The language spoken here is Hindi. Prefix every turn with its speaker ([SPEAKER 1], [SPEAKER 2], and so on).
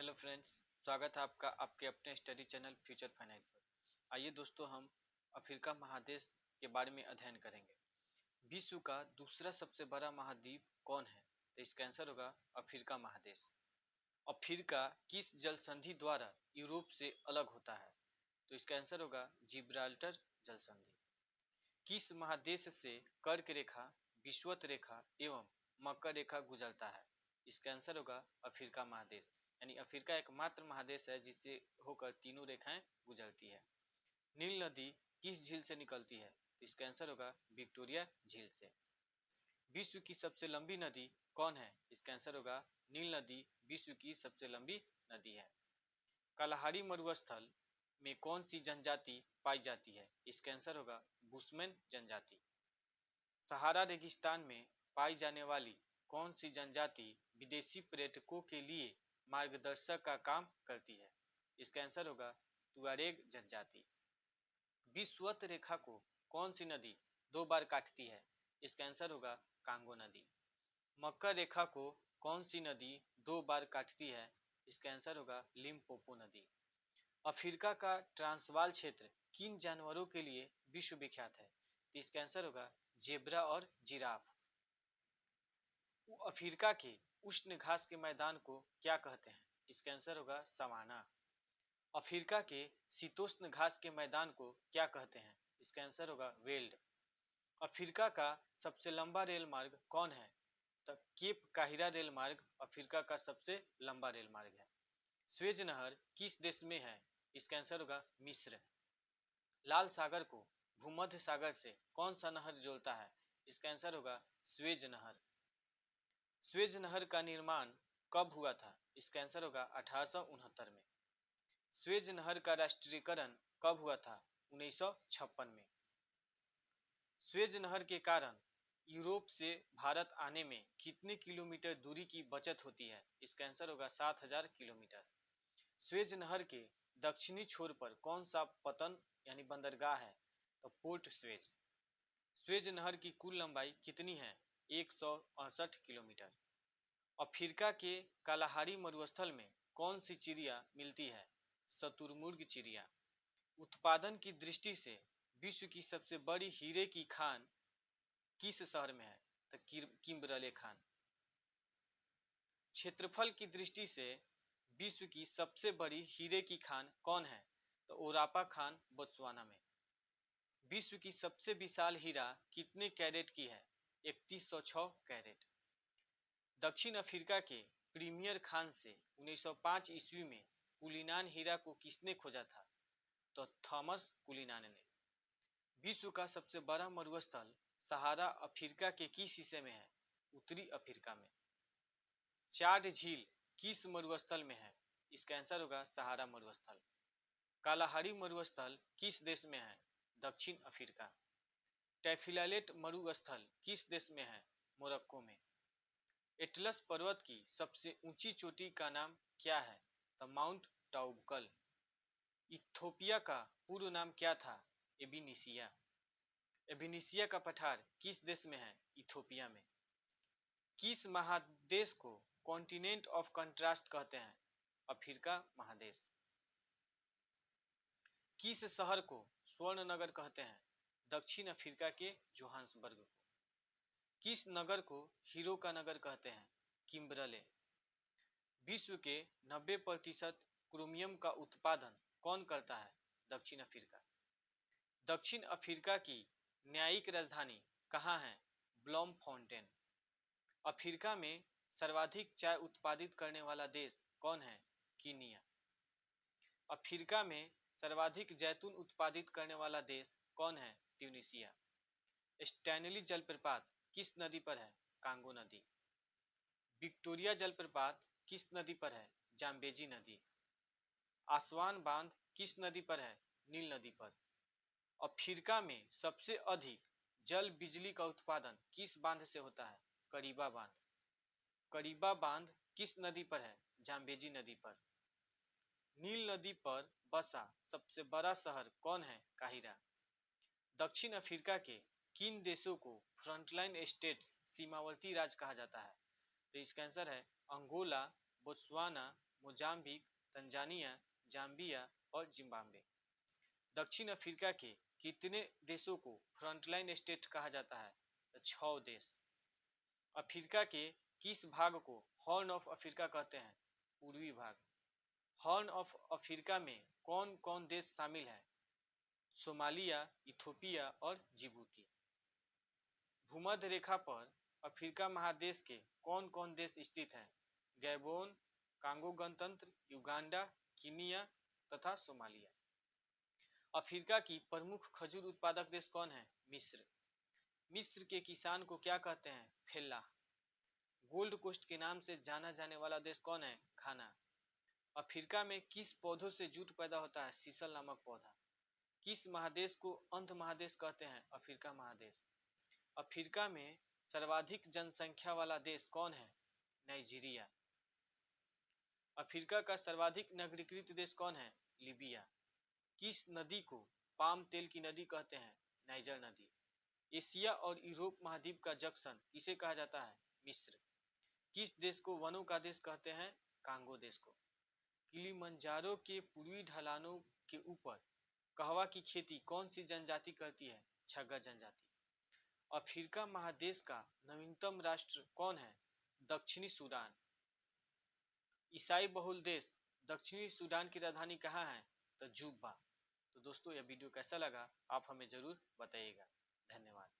[SPEAKER 1] हेलो फ्रेंड्स, स्वागत है आपका आपके अपने स्टडी चैनल फ्यूचर फाइनाइट पर। आइए दोस्तों, हम अफ्रीका महादेश के बारे में अध्ययन करेंगे। विश्व का दूसरा सबसे बड़ा महाद्वीप कौन है? तो इसका आंसर होगा अफ्रीका महादेश। अफ्रीका किस जल संधि द्वारा यूरोप से अलग होता है? तो इसका आंसर होगा जिब्राल्टर जल संधि। किस महादेश से कर्क रेखा, विषुवत रेखा एवं मकर रेखा गुजरता है? इसका आंसर होगा अफ्रीका महादेश। यानी अफ्रीका एकमात्र महादेश है जिससे होकर तीनों रेखाएं गुजरती है। नील नदी किस झील से निकलती है? तो इसका आंसर होगा विक्टोरिया झील से। विश्व की सबसे लंबी नदी कौन है? इसका आंसर होगा नील नदी विश्व की सबसे लंबी नदी है। कालाहारी मरुस्थल में कौन सी जनजाति पाई जाती है? इसका आंसर होगा बुशमैन जनजाति। सहारा रेगिस्तान में पाई जाने वाली कौन सी जनजाति विदेशी पर्यटकों के लिए मार्गदर्शक का काम करती है? इसका आंसर होगा तुआरेग जनजाति। विषुवत रेखा को कौन सी नदी 2 बार काटती है? इसका आंसर होगा कांगो नदी। मकर रेखा को कौन सी नदी 2 बार काटती है? इसका आंसर होगा लिम्पोपो नदी। अफ्रीका का ट्रांसवाल क्षेत्र किन जानवरों के लिए विश्व विख्यात है? तो इसका आंसर होगा जेब्रा और जिराफ। अफ्रीका के उष्ण घास के मैदान को क्या कहते हैं? इसका आंसर होगा सवाना। अफ्रीका के शीतोष्ण घास के मैदान को क्या कहते हैं? इसका आंसर होगा वेल्ड। अफ्रीका का सबसे लंबा रेल मार्ग कौन है? तो केप काहिरा रेल मार्ग अफ्रीका का सबसे लंबा रेल मार्ग है। स्वेज नहर किस देश में है? इसका आंसर होगा मिस्र। लाल सागर को भूमध्य सागर से कौन सा नहर जोड़ता है? इसका आंसर होगा स्वेज नहर। स्वेज नहर का निर्माण कब हुआ था? इसका आंसर होगा 1869 में। स्वेज नहर का राष्ट्रीयकरण कब हुआ था? 1956 में। स्वेज नहर के कारण यूरोप से भारत आने में कितने किलोमीटर दूरी की बचत होती है? इसका आंसर होगा 7000 किलोमीटर। स्वेज नहर के दक्षिणी छोर पर कौन सा पतन यानी बंदरगाह है? तो पोर्ट स्वेज। स्वेज नहर की कुल लंबाई कितनी है? 168 किलोमीटर। अफ्रीका के कालाहारी मरुस्थल में कौन सी चिड़िया मिलती है? शुतुरमुर्ग चिड़िया। उत्पादन की दृष्टि से विश्व की सबसे बड़ी हीरे की खान किस शहर में है? तो किम्बरले खान। क्षेत्रफल की दृष्टि से विश्व की सबसे बड़ी हीरे की खान कौन है? तो ओरापा खान बोत्सवाना में। विश्व की सबसे विशाल हीरा कितने कैरेट की है? 3106 कैरेट। दक्षिण अफ्रीका के प्रीमियर खान से 1905 ईस्वी में कुलिनान हीरा को किसने खोजा था? तो थॉमस कुलिनान ने। विश्व का सबसे बड़ा मरुस्थल सहारा अफ्रीका के किस हिस्से में है? उत्तरी अफ्रीका में। चाड झील किस मरुस्थल में है? इसका आंसर होगा सहारा मरुस्थल। कालाहारी मरुस्थल किस देश में है? दक्षिण अफ्रीका। टैफिलालेट मरुस्थल किस देश में है? मोरक्को में। एटलस पर्वत की सबसे ऊंची चोटी का नाम क्या है? तो माउंट टाउबकल। इथोपिया का पूर्व नाम क्या था? एबिनिसिया। एबिनिसिया का पठार किस देश में है? इथोपिया में। किस महादेश को कॉन्टिनेंट ऑफ कंट्रास्ट कहते हैं? अफ्रीका महादेश। किस शहर को स्वर्ण नगर कहते हैं? दक्षिण अफ्रीका के जोहान्सबर्ग को। किस नगर को हीरो का नगर कहते हैं? किम्बरले। विश्व के 90% क्रोमियम का उत्पादन कौन करता है? दक्षिण अफ्रीका। दक्षिण अफ्रीका की न्यायिक राजधानी कहाँ है? ब्लॉमफॉन्टेन। अफ्रीका में सर्वाधिक चाय उत्पादित करने वाला देश कौन है? कीनिया। अफ्रीका में सर्वाधिक जैतून उत्पादित करने वाला देश कौन है? ट्यूनीशिया। स्टैनली जलप्रपात किस नदी पर है? कांगो नदी। विक्टोरिया जलप्रपात किस नदी पर है? जाम्बेजी नदी। आसवान बांध किस नदी पर है? नील नदी पर। अफ्रीका में सबसे अधिक जल बिजली का उत्पादन किस बांध से होता है? करीबा बांध। करीबा बांध किस नदी पर है? जाम्बेजी नदी पर। नील नदी पर बसा सबसे बड़ा शहर कौन है? काहिरा। दक्षिण अफ्रीका के किन देशों को फ्रंटलाइन स्टेट्स सीमावर्ती राज्य कहा जाता है? तो इसका आंसर है Angola, Botswana, Mozambique, Tanzania, Zambia और जिम्बाब्वे। दक्षिण अफ्रीका के कितने देशों को फ्रंटलाइन स्टेट कहा जाता है? तो 6 देश। अफ्रीका के किस भाग को हॉर्न ऑफ अफ्रीका कहते हैं? पूर्वी भाग। हॉर्न ऑफ अफ्रीका में कौन कौन देश शामिल है? सोमालिया, इथोपिया और जिबूती। भूमध्य रेखा पर अफ्रीका महादेश के कौन कौन देश स्थित हैं? गैबोन, कांगो गणतंत्र, युगांडा, कीनिया तथा सोमालिया। अफ्रीका की प्रमुख खजूर उत्पादक देश कौन है? मिस्र। मिस्र के किसान को क्या कहते हैं? फेल्लाह। गोल्ड कोस्ट के नाम से जाना जाने वाला देश कौन है? घाना। अफ्रीका में किस पौधों से जूट पैदा होता है? सीसल नामक पौधा। किस महादेश को अंध महादेश कहते हैं? अफ्रीका महादेश। अफ्रीका में सर्वाधिक जनसंख्या वाला देश कौन है? नाइजीरिया। अफ्रीका का सर्वाधिक नगरीकृत देश कौन है? लीबिया। किस नदी को पाम तेल की नदी कहते हैं? नाइजर नदी। एशिया और यूरोप महाद्वीप का जंक्शन किसे कहा जाता है? मिस्र। किस देश को वनों का देश कहते हैं? कांगो देश को। किलिमंजारो के पूर्वी ढलानों के ऊपर कहवा की खेती कौन सी जनजाति करती है? छग्गा जनजाति। अफ्रीका महादेश का नवीनतम राष्ट्र कौन है? दक्षिणी सूडान। ईसाई बहुल देश दक्षिणी सूडान की राजधानी कहाँ है? तो जुब्बा। तो दोस्तों, यह वीडियो कैसा लगा आप हमें जरूर बताइएगा। धन्यवाद।